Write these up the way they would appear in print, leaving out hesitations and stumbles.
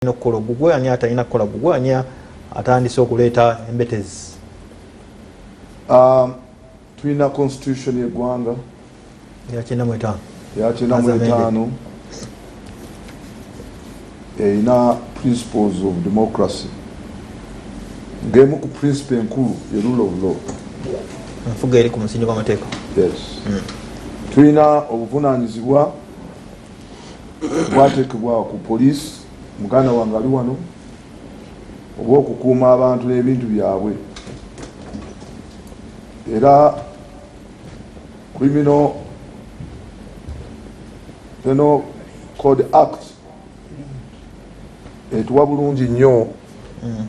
Nokola gugwe ani atalina kola gugwe ani atandise okuleeta embetezi. Tulina constitution y'eggwanga ya 95 erina principles of democracy. Ng'emu ku principle enkulu ye rule of law. Nfuga eri ku musingi gw'amateeka. Yes. Tulina obuvunaanyizibwa bwateekebwa ku police. Muganda wange ali wano obw'okukuuma abantu n'ebintu byabwe. Era Criminal Penal Code Act etuwa bulungi nnyo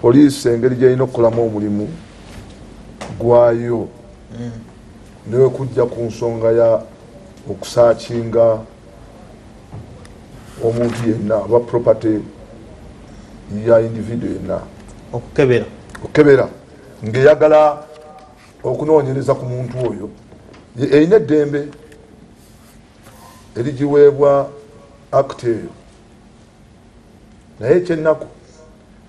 poliisi engeri gy'erina okukolamu omulimu gwayo newe kujja ku nsonga ya okusaakinga omuntu yenna aba property ya individu yenna okukebera ng'eyagala okunoonyereza ku muntu oyo erina eddembe erigiweebwa act eyo. Naye ekyennaku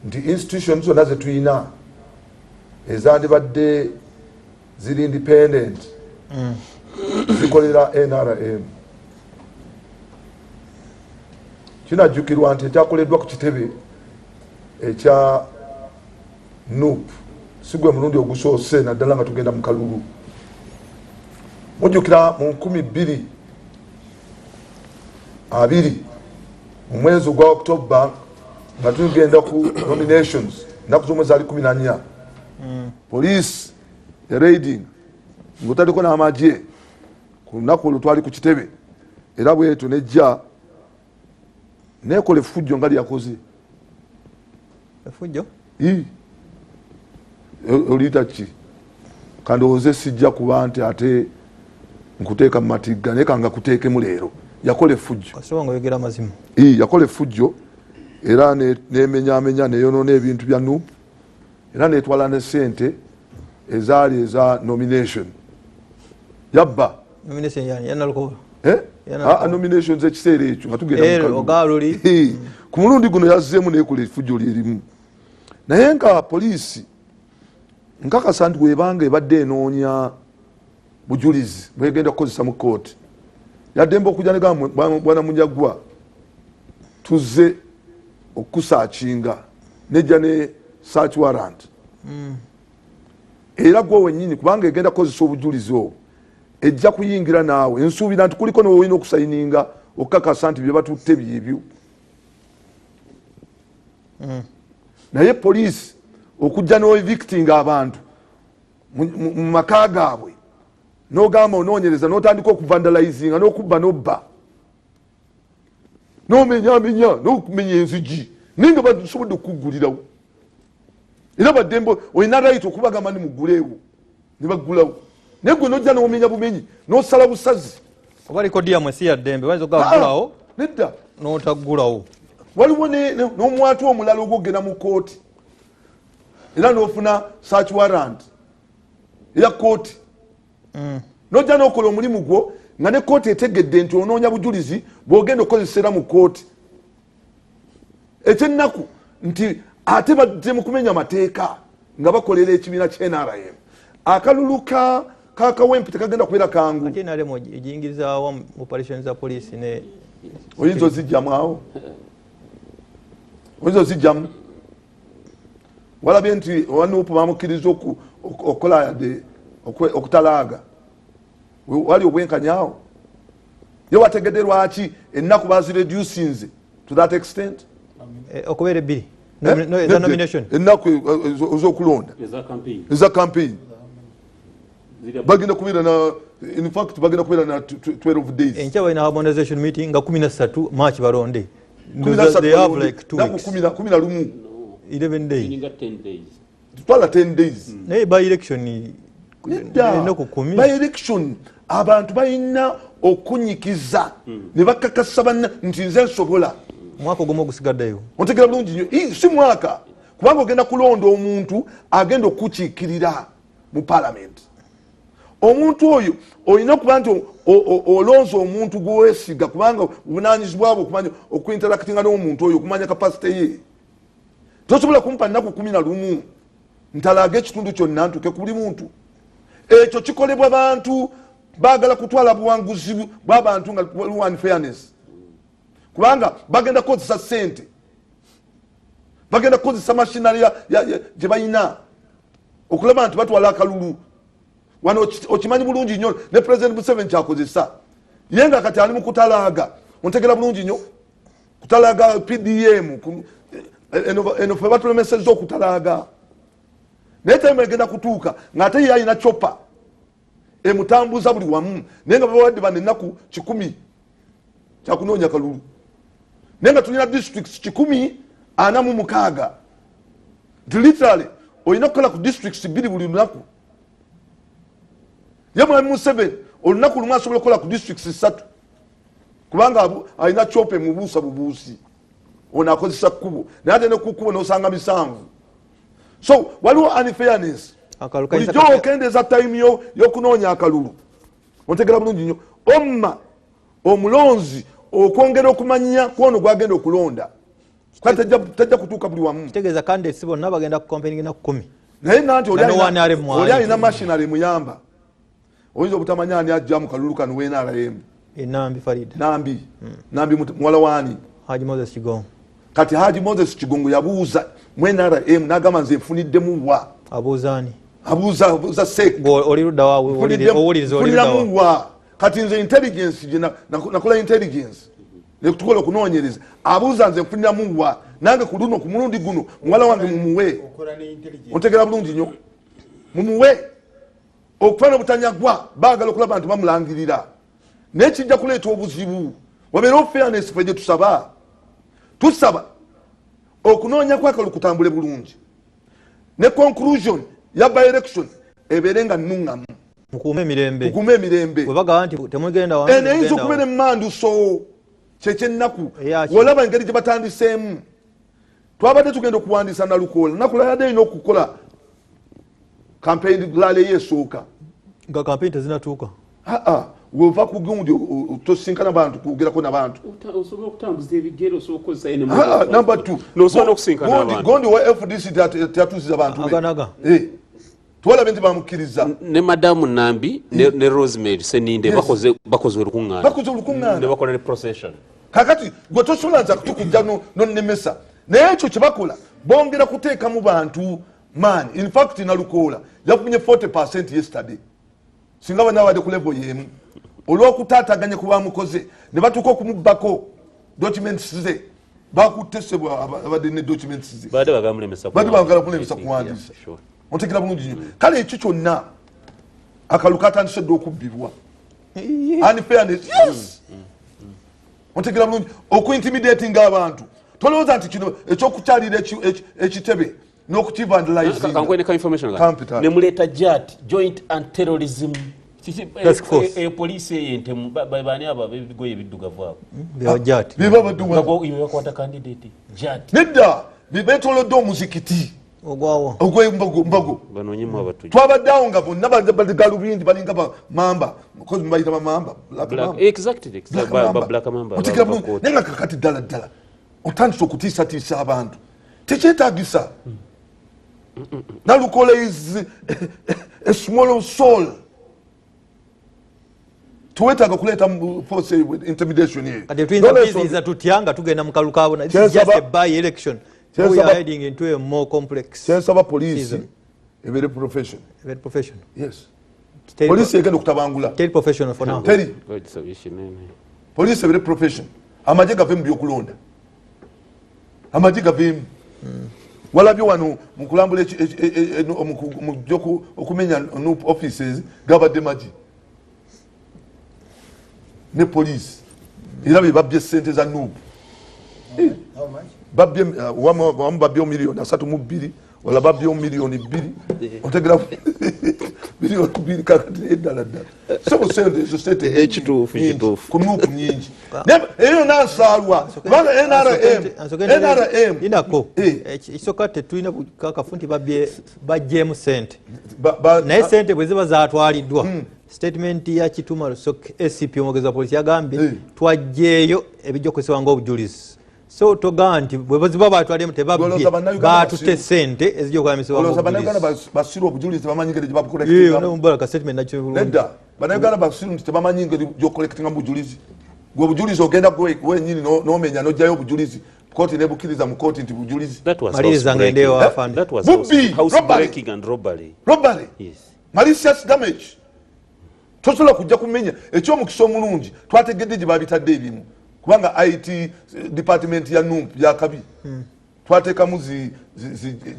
nti institutions zonna ze tuyina ezandibadde ziri independent zikolera NRM. Kinajjukirwa nti ekyakoleddwa ku kitebe ekya NUP si gwe mulundi ogusoose naddala nga tugenda mu kalulu. Mujjukira mu 2020 mu mwezi gwa October nga tugenda ku nominations ennaku z'omwezi ali 14 police raiding ng'otaliko n'amagye ku lunaku olwo twali ku kitebe era bwetu nejja nekola effujjo nga lyakoze. Effujjo? Oliyita ki? Kandowooze sijja kuba nti ate nkuteeka mu matigga naye kanga kuteekemu leero. Yakola effujjo. Osobola ng'oyogera amazima. Yakola effujjo era nemenyaamenya neyonoona ebintu bya NUP era netwala ne ssente ezaali eza nomination. Yabba. Nomination yani yanalukoola. Nominations ekiseera ekyo nga tugenda ogaluli ku mulundi guno yazzeemu nekola effujjo lyerimu. Naye nga poliisi nkakasa nti bwebanga ebadde enoonya bujulizi bwegenda kukozesa mu kooti yaddembe okujja ne gamba bwana Munyagwa tuzze okusaakinga nejja ne search warrant. Era gwe wennyini kubanga egenda kukozesa obujulizi obwo ejja kuyingira naawe ensuubira nti kuliko n'olina okusayininga okukakasa nti bye batutte byebyo. Naye poliisi okujja n'oevictinga abantu mu maka gaabwe n'ogamba onoonyereza n'otandika okuvandalizinga n'okubba n'obba n'omenyaamenya n'okumenya enzigi naye nga basobodde okukuggulirawo era baddembe olina right okubagamba ni mugguleewo ne baggulawo naye gwe n'ojja n'omenya bumenyi n'osala busazi. Oba likodi yamwe si ya ddembe bayinza okuggulawo nedda n'otaggulawo. Waliwo n'omwatu omulala ogwogenda mu kooti era n'ofuna search warrant eya kooti n'ojja n'okola omulimu gwo nga ne kooti etegedde nti onoonya bujulizi bw'ogenda okukozesera mu kooti. Ekyennaku nti ate badde mu kumenya amateeka nga bakolera ekibiina ky'NRM. Akalulu kakawempe tekagenda kubeera kangu. Ate NRM ejingiriza awamu operation za poliisi ne oyinza ozijjamu awo oyinza ozijjamu walabye nti owanuupu bamukkiriza okukola yadde okutalaaga wali obwenkanyawo ye wategedde lwaki ennaku bazireducinze to that extent okubeera ebbiri nomination ennaku ez'okulonda eza campaign bagenda kubeera na in fact bagenda kubeera na 12 days. Enkya balina harmonization meeting nga 13 March balonde. They have like 2 weeks. 11 days. Twala 10 days. Naye by election by election abantu balina okunyikiza ne bakakasa banna nti nze nsobola. Mwaka ogumu ogusigaddeyo. Ontegera bulungi nnyo si mwaka kubanga ogenda kulonda omuntu agenda okukiikirira mu parliament. omuntu oyo olina okuba nti olonza omuntu gwewesiga kubanga obunanyizibwabwe okumanya okuinteractinga n'omuntu oyo okumanya kapasite ye. Tosobola kumpa nnaku 11 ntalaga ekitundu kyonna ntuke ku buli muntu. Ekyo kikolebwa bantu bagala kutwala buwanguzi bw'abantu nga waliwo unfairness. Kubanga bagenda kukozesa ssente, bagenda kukozesa mashinari gye balina okulaba nti batwala akalulu. Wano okimanyi bulungi nnyo ne President Museveni kyakozesa. Ye nga kati ali mu kutalaaga. Ontegera bulungi nnyo kutalaaga PDM eno fe batulemesezza okutalaaga. Naye time egenda kutuuka ng'ate ye alina chopa emutambuza buli wamu naye nga babawadde bano ennaku 10 kyakunoonya kalulu. Naye nga tulina districts 146 nti literally olina okukola ku districts 2 buli lunaku. Ye mwami Museveni olunaku lumu asobola okukola ku districts 3 kubanga alina chopa emubuusa bubuusi. Ono akozesa kkubo naye ate ne ku kkubo n'osanga 7. So waliwo unfairness. Bulijjo okendeeza time y'okunoonya akalulu. Ontegera bulungi nnyo. Omma omulonzi okwongera okumanya kwono gwagenda okulonda. Kati tajja kutuuka buli wamu. Kitegeeza candidates bonna bagenda ku campaign na 10. Naye nanti oli alina machinery muyamba. Oyinza obutamanya ani ajja mu kalulu kano w'NRM. Nambi Farid. Nambi muwala waani. Haji Moses Kigongo. Kati Haji Moses Kigongo yabuuza mu NRM n'agamba nze nfuniddemu wa. Abuuzaani. Abuuza Seck. Oli ludda wa owuliriza oli ludda wa. Kati nze intelligence gye nakola intelligence. Tukola okunoonyereza. Abuuza nze nfuniramu wa. Nange ku luno ku mulundi guno muwala wange mumuwe. Ontegera bulungi nnyo. Mumuwe. Okufana butanyagwa baagala okulaba nti bamulangirira. Naye kijja kuleeta obuzibu. Wabeera fairness ffe gye tusaba. Tusaba okunoonya kw'akalulu kutambule bulungi. Ne conclusion ya by election ebeere nga nnuŋŋamu. Mukuume emirembe. Bwe bagamba nti temugenda wange. Eyinza okubeera emmanduso kyekyennaku. Olaba engeri gye batandiseemu. Twabadde tugenda okuwandiisa Nalukoola. Nakulala yadde erina okukola campaign laale yeesooka. Nga campaign tezinatuuka. Wova ku gundi tosinkana bantu kugerako n'abantu. Osobola okutambuza ebigero osobola okukozesa ene mu. Number 2. N'osobola okusinkana abantu. Gondi wa FDC tyatuusiza bantu. Aganaga. Twalaba nti bamukkiriza. Ne Madamu Nambi ne Rosemary Seninde bakoze olukuŋŋaana. Ne bakola ne procession. Kakati gwe tosobola nza tukujja n'onnemesa. Naye ekyo kye bakola bongera kuteekamu bantu man. In fact Nalukoola yafunye 40% yesterday. Singa banabadde ku level y'emu. Olw'okutaataganya ku bamukoze ne batuuka okumubbako documents ze. Bakutte ssebwa abadde ne documents ze. Badde bagamulemesa kuwandiisa. Ontegera bulungi nnyo. Kale ekyo kyonna akalulu katandise dda okubbibwa. Unfairness. Yes. Ontegera bulungi okuintimidating abantu. Tolowooza nti kino ekyokukyalira ekitebe n'okukivandalize. Kankwene ka information nga. Ne muleeta JAT, Joint Anti-Terrorism police ey'entemu baani abo ebigoye ebiddugavu abo. JAT. Biba baddugavu. Bakwata candidate JAT. Nedda beetoolodde omuzikiti. Ogwawo. Ogw'embago. Banoonyemu abatuuze. Twabaddeawo nga bonna bagalubindi balinga bamamba. Because mbayita bamamba. Exactly. Black mamba. Naye nga kakati ddala otandise okutiisatiisa abantu. Tekyetaagisa. Nalukoola is a small soul. Tuwetaaga kuleeta force intimidation here. Kati tuyinza biziza tutyanga tugenda mu kalu kaabo. This is just a by election. We are heading into a more complex. Kyensaba police ebeere profession. Very professional. Yes. Police egenda okutabangula. Teri professional for now. Teri. Police ebeere profession. Amagye gave mu byokulonda. Amagye gaveemu. Walabye wano mu kulambula okumenya NUP offices gabadde magi ne police era be babbye ssente za NUP. Babbye wamu babbye $1,302,000 wala babbye $1,200,000. Otegera bilioni 2 kakati eddala so sente ezo sente ekituufu ku nuupu nyingi eyo nansaalwa kubanga NRM inako ekisooka tetulina bukakafu nti bajjeemu sente naye sente bwe ziba zaatwaliddwa statement ya Kituma SCP omwogezi wa polisi yagambye twajjeeyo ebijja okukozesebwa ng'obujulizi so togaa nti bwe ziba baatwaliemu tebabbye baatutte sente ezijja okukolamisibwa ng'obujulizi basirwa obujulizi tebamanyi ngeri gye babukolektinga statement nakyo nedda bannayuganda basiru nti tebamanyi ngeri gy'okolektinga mu bujulizi gwe obujulizi ogenda wenyini n'omenya n'ojjayo obujulizi kooti nebukkiriza mu kooti nti bujulizi maliriza ng'endeewo afande robbery malicious damage tosobola kujja kumenya ekyomukisa omulungi twategedde gye babitadde ebimu kubanga IT department ya NUMP yakabi twateekamu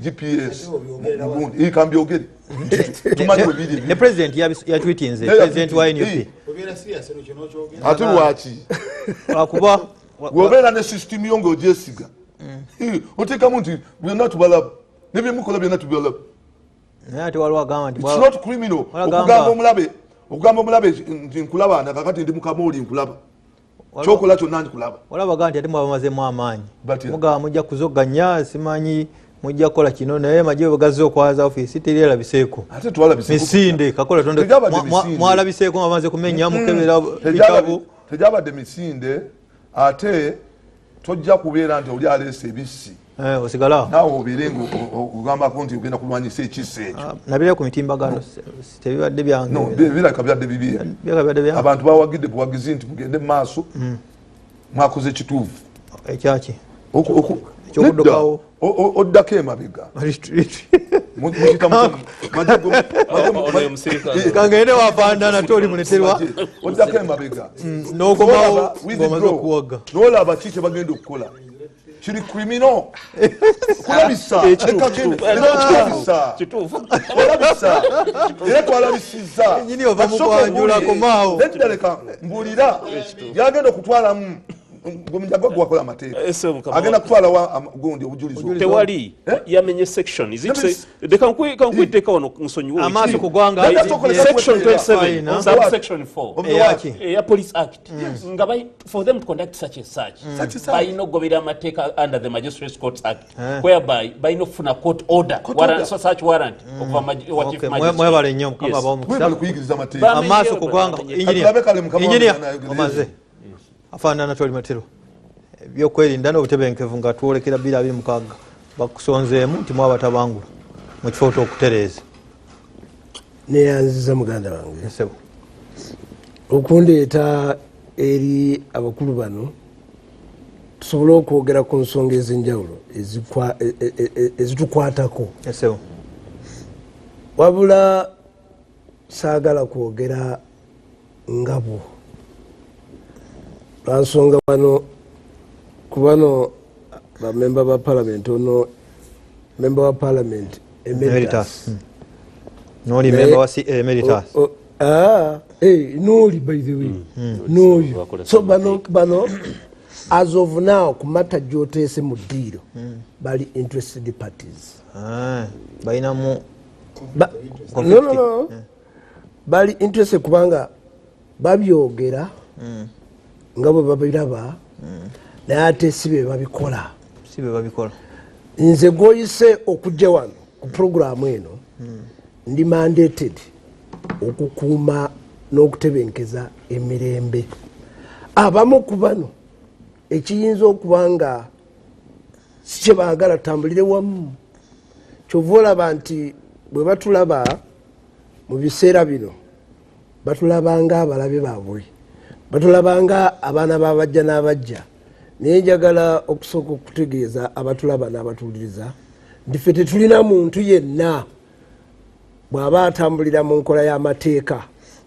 GPS ikambyogere tumanyi bwebiri ne president yatwitinze president wa NUP ate lwaki lwakuba wobeera ne system yo ng'ogyesiga oteekamu nti byonna tubalaba nebyemukola byonna tubalaba naye ate waliwo agamba nti it's not criminal okugamba omulabe nti nkulaba nakakati ndi mukamooli nkulaba kyokola kyonna nkulaba walabaga nti ate mwaba mazemu amaanyi mugaba mujja kuzoganya simanyi mujja kukola kino naye majje bwe gazze okwaza ofiisi teryalabiseeko ate twalabiseeko misinde kakola tonde mwalabiseeko nga bamaze kumenya mukebera bitabo tegyabadde misinde ate tojja kubeera nti oli aleese ebisi osigala naawe obeere ng'ogambako nti ogenda kulwanyisa ekisa ekyo nabire ku mitimbagano tebibadde byange biraka byadde bibi abantu bawagidde buwagizi nti mugende mu maaso mwakoze ekituufu ekyaki ekyokudukawo oddako emabega kangende wafandana toli muleterwa oddako emabega n'okomawo ng'omaze okuwaga n'olaba ki kyebagenda okukola kiri criminal kulabisa era twalabisiza nyini ova mukwanjula komaawo leka mbulira yagenda okutwalamu gwemunyago gwakola amateeka agenda kutwala gundi obujulizi tewali yamenye section kankwiteeka wano nsonyiwe amaaso kugwanga section 27 subsection 4 eya police act nga for them to conduct such a search balina okugobera amateeka under the magistrates court act whereby balina okufuna court order search warrant okuva wa chief magistrate mwebale nnyo mukama abawomukisa kuyigiriza amateeka amaaso kugwanga injinia omaze afaanana toli matero ebyokwerinda n'obutebenkevu nga twolekera 226 bakusonzeemu nti mwaba tabangula mu kifo ky'okutereeza neyanziza muganda wange okundeeta eri abakulu bano tusobole okwogera ku nsonga ez'enjawulo ezitukwatako wabula saagala kwogera ngabo lwansonga bano kubano bamemba ba parliament ono member wa parliament emeritus noli member wa emeritus noli by the way noli so bano as of now kumata jotese mu deal bali interested parties bainamu no bali interested kubanga babyogera nga bwe babiraba naye ate si be babikola nze gwoyise okujja wano ku puroguramu eno ndi mandated okukuuma n'okutebenkeza emirembe abamu ku bano ekiyinza okuba nga si kye baagala tambulire wamu kyova olaba nti bwe batulaba mu biseera bino batulaba nga abalabe baabwe batulabanga abaana babajja n'abajja naye njagala okusooka okutegeeza abatulaba n'abatuuliriza ndife tetulina muntu yenna bw'aba atambulira mu nkola y'amateeka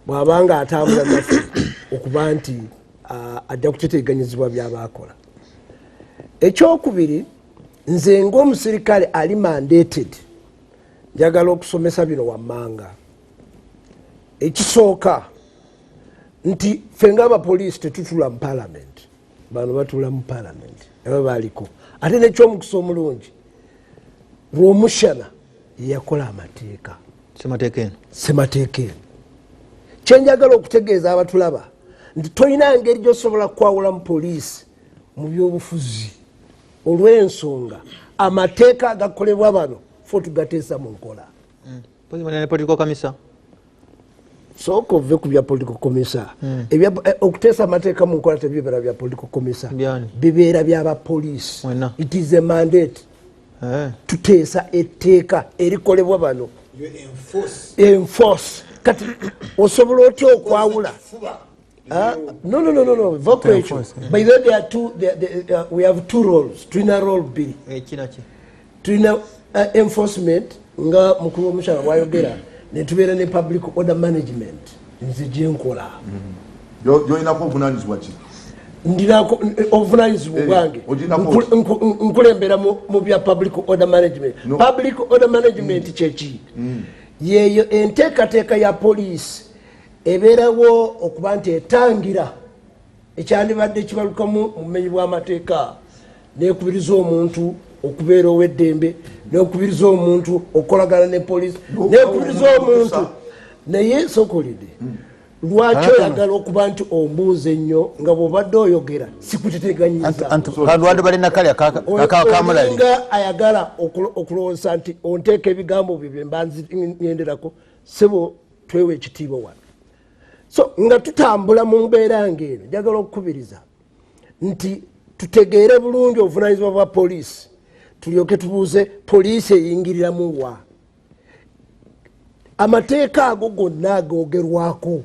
bw'aba nga atambula naffe okuba nti ajja kuteteeganyizibwa by'abaakola. Ekyokubiri, nze ng'omusirikale ali mandated njagala okusomesa bino wammanga. Ekisooka nti ffe ng'abapoliisi tetutula mu parliament, bano batula mu parliament aba baaliko. Ate n'ekyomukisa omulungi, Rwomushana yakola amateeka semateeka eno kyenjagala okutegeeza abatulaba nti tolina ngeri gyosobola kwawulamu poliisi mu byobufuzi olw'ensonga amateeka agakolebwa bano fo tugateesa mu nkola sooka ove ku bya political commissar okuteesa amateeka mu nkola tebibeera bya political commissar bibeera by'abapoliisi. It is a mandate tuteesa etteeka erikolebwa bano enforce kati osobola otya okwawula no vocation by the way there are two we have two roles tulina role bbiri tulina enforcement nga mukulu w'omukyala bwayogera netubeera ne public order management nze gyenkola gyolinaku obuvunanyizibwa ki ndinako obuvunanyizibwa bwange nkulembera mu bya public order management. Public order management kyeki yeyo enteekateeka ya poliisi ebeerawo okuba nti etangira ekyandibadde kibalukamu mu bumenyi bw'amateeka nekubiriza omuntu okubeera ow'eddembe nekubiriza omuntu okukolagana ne poliisi nekubiriza omuntu naye sokolide lwaki oyagala okuba nti ombuuza ennyo nga bw'obadde oyogera sikuteteganyizaolinga ayagala okulowooza nti onteeka ebigambo byo bye mba ngenderako sebo twewa ekitiibwa wano. So nga tutambula mu mbeera ng'eno njagala okukubiriza nti tutegeere bulungi obuvunanyizibwa bwa poliisi tulyoke tubuuze poliisi eyingiriramu wa amateeka ago gonna agoogerwako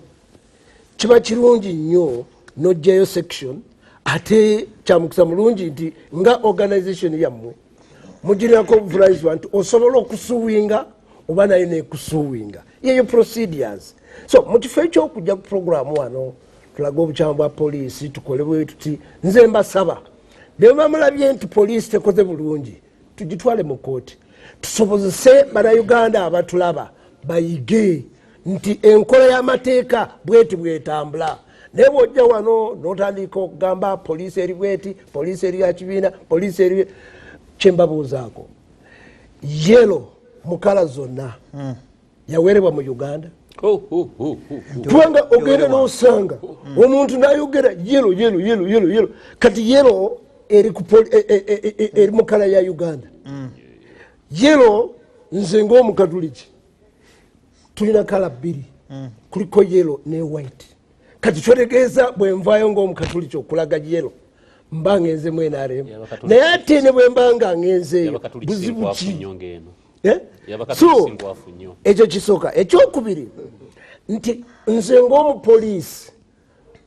kiba kirungi nnyo n'ojjayo section ate kyamukisa mulungi nti nga organization yammwe mugirirako obuvunanyizibwa nti osobola okusuwinga oba naye nekusuwinga yeyo procedures. So mu kifo ekyokujja ku programu wano tulaga obukyamu bwa poliisi tukole bwe tuti nze mbasaba bwe bamulabye nti poliisi tekoze bulungi tugitwale mu kooti tusobozese bannayuganda abatulaba bayige nti enkola y'amateeka bweti bwetambula naye bwojja wano n'otandika okugamba poliisi eri bweti poliisi eri ya kibiina poliisi eri kyembabuuzaako yelo mu kala zonna yawerebwa mu Uganda kubanga ogenda n'osanga omuntu n'ayogera yelo kati yelo eri mu kala ya Uganda yelo nze ng'omukatuliki tulina kala bbiri kuliko yelo ne white kati kyotegeeza bwe nvaayo ng'omukatuliki okulaga yelo mba ngenze mu NRM naye ate ne bwe mba nga ngenzeeyo buzibu ki so ekyo kisooka. Ekyokubiri nti nze ng'omupoliisi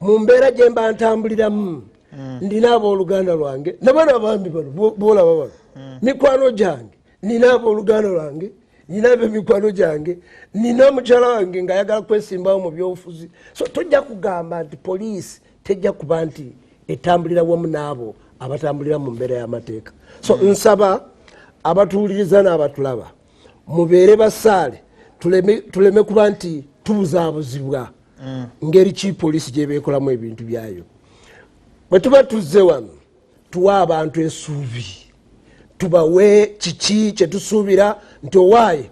mu mbeera gye mba ntambuliramu ndina abooluganda lwange nabana abambi bano boolaba bano mikwano gyange nina abooluganda lwange nina ab'emikwano gyange nina mukyala wange ng'ayagala kwesimbawo mu byobufuzi. So tojja kugamba nti poliisi tejja kuba nti etambulira wamu n'abo abatambulira mu mbeera y'amateeka. So nsaba abatuwuliriza n'abatulaba mubeere basaale tuleme kuba nti tubuzaabuzibwa ngeri ki poliisi gyebeekolamu ebintu byayo. Bwe tuba tuzze wano tuwa abantu essuubi tubawe kiki kye tusuubira nti owaaye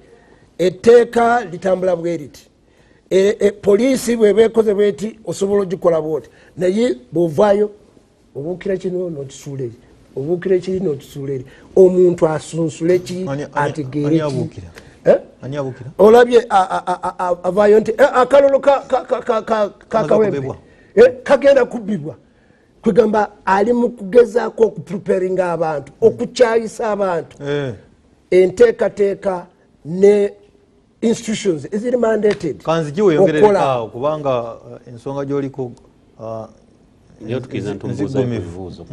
etteeka litambula bwe riti poliisi bwebeekoze bweti osobola ogikola bwoti naye bw'ovaayo obuukira kino n'okisuula eri obuukira ekiri n'okisuula eri omuntu asunsule ki ategeere ki olabye avaayo nti akalolo kakawempe kagenda kubbibwa kwegamba ali mu kugezaako okupreperinga abantu okukyayisa abantu enteekateeka ne institutions eziri mandated kanzigiweyongerereko kubanga ensonga gy'oliko niyo tukiriza ntumbuuza ebibuuzo